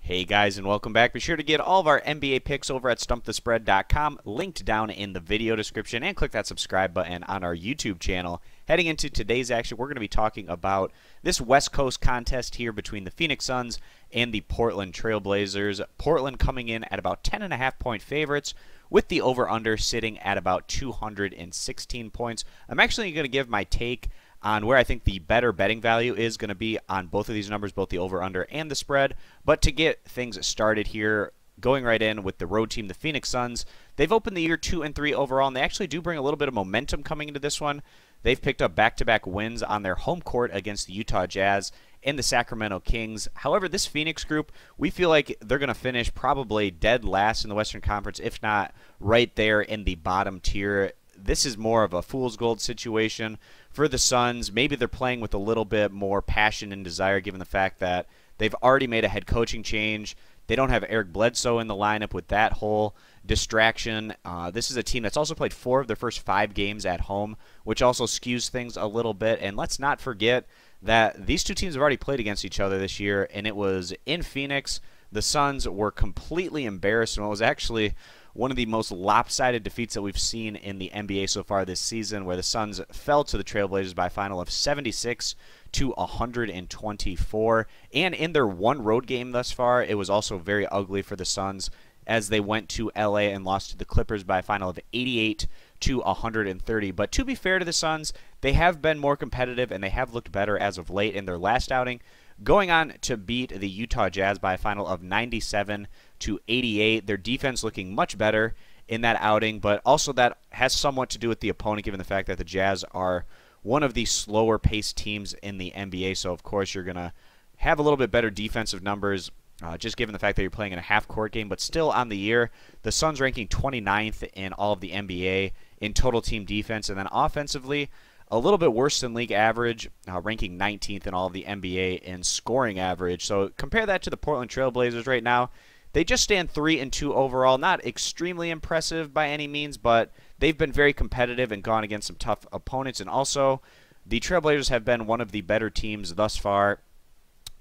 Hey guys, and welcome back. Be sure to get all of our NBA picks over at stumpthespread.com, linked down in the video description, and click that subscribe button on our YouTube channel. Heading into today's action, we're going to be talking about this West Coast contest here between the Phoenix Suns and the Portland Trail Blazers. Portland coming in at about 10.5-point favorites, with the over-under sitting at about 216 points. I'm actually going to give my take on where I think the better betting value is going to be on both of these numbers, both the over-under and the spread. But to get things started here, going right in with the road team, the Phoenix Suns, they've opened the year 2-3 overall, and they actually do bring a little bit of momentum coming into this one. They've picked up back-to-back wins on their home court against the Utah Jazz and the Sacramento Kings. However, this Phoenix group, we feel like they're going to finish probably dead last in the Western Conference, if not right there in the bottom tier. This is more of a fool's gold situation for the Suns. Maybe they're playing with a little bit more passion and desire given the fact that they've already made a head coaching change. They don't have Eric Bledsoe in the lineup with that whole distraction. This is a team that's also played 4 of their first 5 games at home, which also skews things a little bit. And let's not forget that these two teams have already played against each other this year, and it was in Phoenix. The Suns were completely embarrassed, and it was actually one of the most lopsided defeats that we've seen in the NBA so far this season, where the Suns fell to the Trailblazers by a final of 76-124. And in their one road game thus far, it was also very ugly for the Suns as they went to LA and lost to the Clippers by a final of 88-130. But to be fair to the Suns, they have been more competitive and they have looked better as of late in their last outing, going on to beat the Utah Jazz by a final of 97-88. Their defense looking much better in that outing, but also that has somewhat to do with the opponent, given the fact that the Jazz are one of the slower-paced teams in the NBA. So, of course, you're going to have a little bit better defensive numbers, just given the fact that you're playing in a half-court game. But still, on the year, the Suns ranking 29th in all of the NBA in total team defense, and then offensively, a little bit worse than league average, ranking 19th in all of the NBA in scoring average. So compare that to the Portland Trail Blazers right now. They just stand 3-2 overall. Not extremely impressive by any means, but they've been very competitive and gone against some tough opponents. And also, the Trail Blazers have been one of the better teams thus far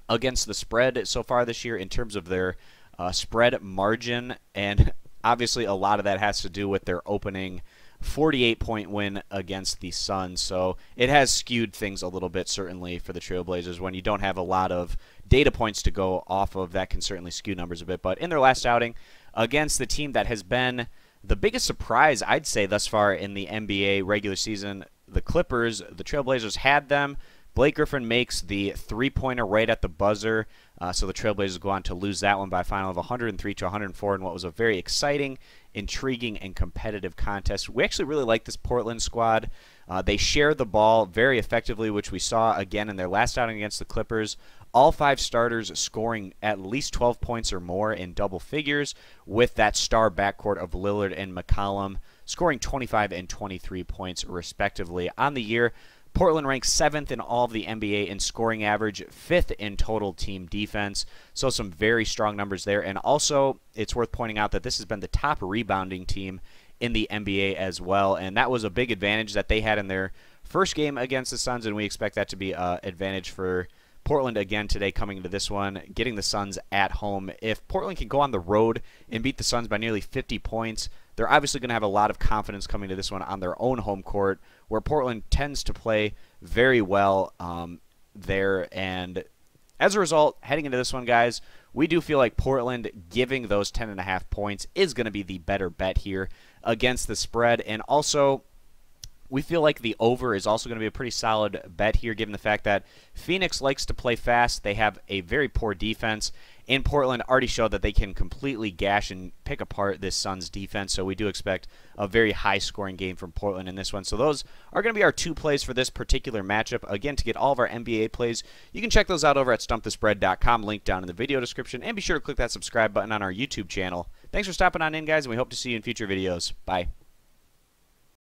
against the spread so far this year in terms of their spread margin. And obviously, a lot of that has to do with their opening 48-point win against the Suns. So it has skewed things a little bit, certainly, for the Trailblazers. When you don't have a lot of data points to go off of, that can certainly skew numbers a bit. But in their last outing against the team that has been the biggest surprise, I'd say, thus far in the NBA regular season, the Clippers, the Trailblazers had them. Blake Griffin makes the three-pointer right at the buzzer, so the Trailblazers go on to lose that one by a final of 103-104 in what was a very exciting, intriguing, and competitive contest. We actually really like this Portland squad. They share the ball very effectively, which we saw again in their last outing against the Clippers. All 5 starters scoring at least 12 points or more in double figures, with that star backcourt of Lillard and McCollum scoring 25 and 23 points respectively. On the year, Portland ranks 7th in all of the NBA in scoring average, 5th in total team defense. So some very strong numbers there. And also, it's worth pointing out that this has been the top rebounding team in the NBA as well. And that was a big advantage that they had in their first game against the Suns, and we expect that to be an advantage for Portland again today coming into this one, getting the Suns at home. If Portland can go on the road and beat the Suns by nearly 50 points, they're obviously going to have a lot of confidence coming to this one on their own home court, where Portland tends to play very well there. And as a result, heading into this one, guys, we do feel like Portland giving those 10.5 points is going to be the better bet here against the spread. And also, we feel like the over is also going to be a pretty solid bet here, given the fact that Phoenix likes to play fast. They have a very poor defense, and Portland already showed that they can completely gash and pick apart this Suns defense. So we do expect a very high-scoring game from Portland in this one. So those are going to be our 2 plays for this particular matchup. Again, to get all of our NBA plays, you can check those out over at stumpthespread.com, link down in the video description, and be sure to click that subscribe button on our YouTube channel. Thanks for stopping on in, guys, and we hope to see you in future videos. Bye.